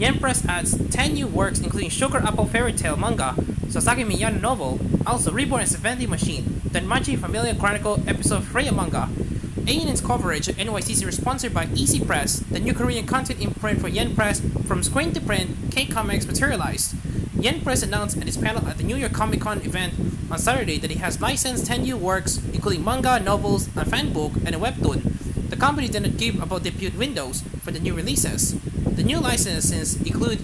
Yen Press adds 10 new works including Sugar Apple Fairy Tale manga, Sasaki and Miyano novel, also Reborn as a Vending Machine, Danmachi Familia Chronicle episode Freya manga. A&N's coverage of NYCC was sponsored by Easy Press, the new Korean content imprint for Yen Press. From screen to print, K-Comics materialized. Yen Press announced at its panel at the New York Comic Con event on Saturday that it has licensed 10 new works, including manga, novels, a fan book, and a webtoon. The company did not give about debut windows for the new releases. The new licenses include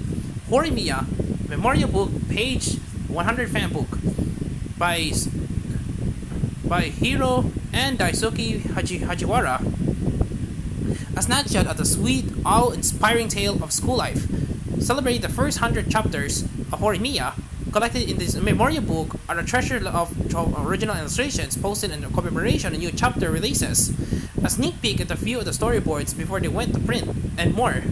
Horimiya, Memorial Book, Page 100 Fan Book by Hiro and Daisuke Hajiwara, a snapshot of the sweet, awe-inspiring tale of school life. Celebrating the first 100 chapters of Horimiya, collected in this memorial book, are a treasure of original illustrations posted in commemoration of new chapter releases, a sneak peek at a few of the storyboards before they went to print, and more.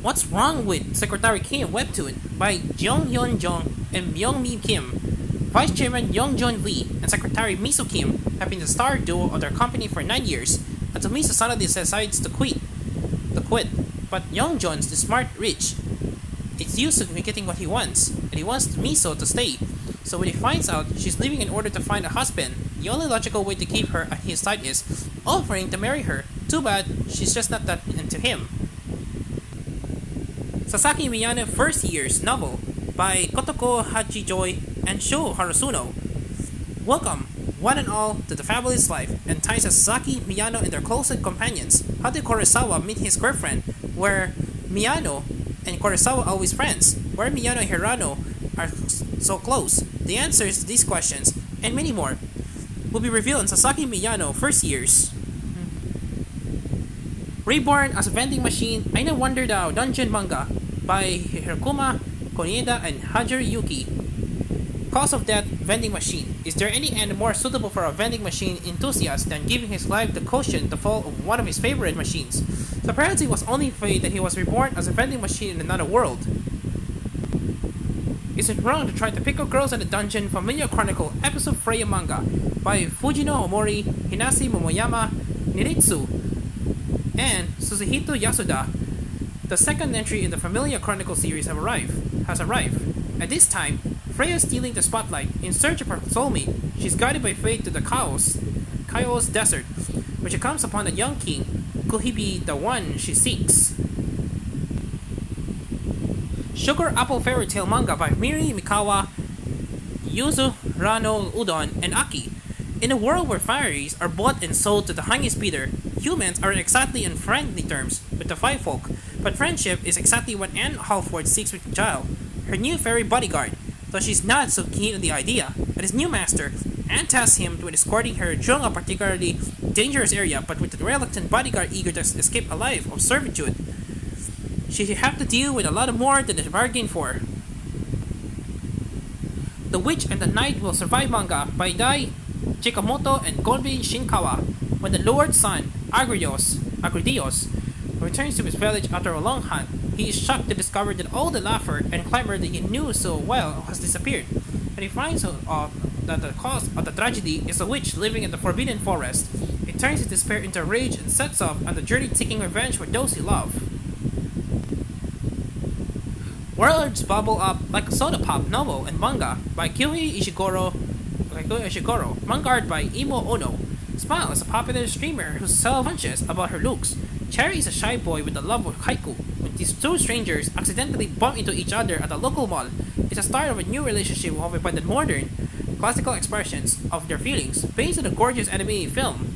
What's Wrong with Secretary Kim Webtoon by Jeong Hyun Jung and Myung Mi Kim. Vice Chairman Young Jun Lee and Secretary Miso Kim have been the star duo of their company for 9 years until Miso suddenly decides to quit. But Young Jun's the smart rich. It's used to getting what he wants, and he wants Miso to stay. So when he finds out she's leaving in order to find a husband, the only logical way to keep her at his side is offering to marry her. Too bad she's just not that into him. Sasaki and Miyano First Years novel by Kotoko Hachijoy and Sho Harasuno. Welcome, one and all, to the fabulous life and ties of Sasaki, Miyano, and their closest companions. How did Kurosawa meet his girlfriend? Were Miyano and Kurosawa always friends? Were Miyano and Hirano are so close? The answers to these questions, and many more, will be revealed in Sasaki and Miyano First Years. Reborn as a Vending Machine, I No Wonder Thou Dungeon Manga by Hirokuma Konieda and Hajiri Yuki. Cause of Death Vending Machine. Is there any end more suitable for a vending machine enthusiast than giving his life to cushion the fall of one of his favorite machines? So perhaps it was only fate that he was reborn as a vending machine in another world. Is it wrong to try to pick up girls in the dungeon? Familia Chronicle episode Freya manga by Fujino Omori, Hinase Momoyama, Niritsu, and Suzuhito Yasuda. The second entry in the Familia Chronicle series has arrived. At this time, Freya is stealing the spotlight in search of her soulmate. She's guided by fate to the Chaos Desert, where she comes upon a young king. Could he be the one she seeks? Sugar Apple Fairy Tale manga by Miri Mikawa, Yuzu Rano Udon, and Aki. In a world where fairies are bought and sold to the highest bidder, humans are exactly on friendly terms with the five folk, but friendship is exactly what Anne Halford seeks with Giles, her new fairy bodyguard. Though she's not so keen on the idea, but his new master, Anne tasks him with escorting her through a particularly dangerous area, but with the reluctant bodyguard eager to escape a life of servitude, she have to deal with a lot more than they bargained for. The Witch and the Knight Will Survive manga by Dai Chikamoto and Gonbi Shinkawa. When the Lord's son, Agridios, returns to his village after a long hunt, he is shocked to discover that all the laughter and clamor that he knew so well has disappeared, and he finds out that the cause of the tragedy is a witch living in the forbidden forest. He turns his despair into rage and sets off on the journey seeking revenge for those he loves. Worlds Bubble Up Like a Soda Pop novel and manga by Kyuhei Ishiguro, manga art by Imo Ono. Smile is a popular streamer who's self-conscious about her looks. Cherry is a shy boy with a love of haiku. When these two strangers accidentally bump into each other at a local mall, it's a start of a new relationship offered by the modern, classical expressions of their feelings, based on a gorgeous anime film.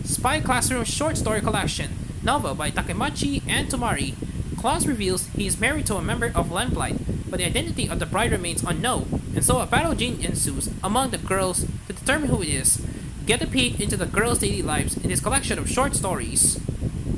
Spy Classroom Short Story Collection, novel by Takemachi and Tomari. Claus reveals he is married to a member of Lamplight, but the identity of the bride remains unknown, and so a battle ensues among the girls to determine who it is. Get a peek into the girls' daily lives in this collection of short stories.